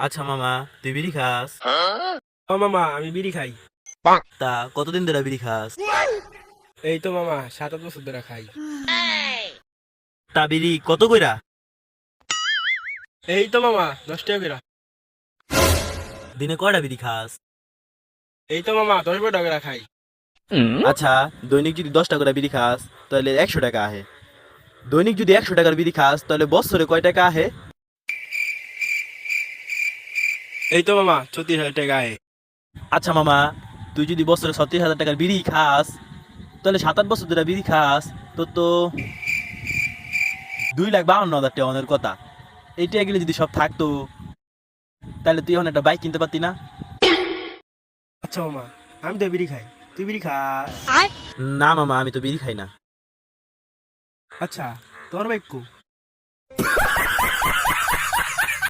আচ্ছা মামা, তুই বিড়ি খাস? ও মামা, আমি বিড়ি খাই। তা কতদিন ধরে বিড়ি খাস? এই তো মামা, 7-8 বছর ধরে খাই। তা বিড়ি কত কইরা? এই তো মামা, 10 টাকা করে। দিনে কয়টা বিড়ি খাস? এই তো মামা, 10-12 করে খাই। আচ্ছা, দৈনিক যদি 10টা করে বিড়ি খাস তাহলে 100 টাকা আহে। দৈনিক যদি 100 টাকার বিড়ি খাস তাহলে বছরে কয় টাকা আহে? এই তো মামা, 34,000 টাকা আয়। আচ্ছা মামা, তুই যদি বছরে 36,000 টাকার বিড়ি খাস তাহলে 7-8 বছর ধরে বিড়ি খাস, তোর তো 2,52,000 টাকা অনের কথা। এই টাকাগুলো যদি সব থাকতো তাহলে তুই এখন একটা বাইক কিনতে পারতি না? আচ্ছা মামা, আমি তো বিড়ি খাই, তুই বিড়ি খাস? না মামা, আমি তো বিড়ি খাই না। আচ্ছা, তোর বাইক কো?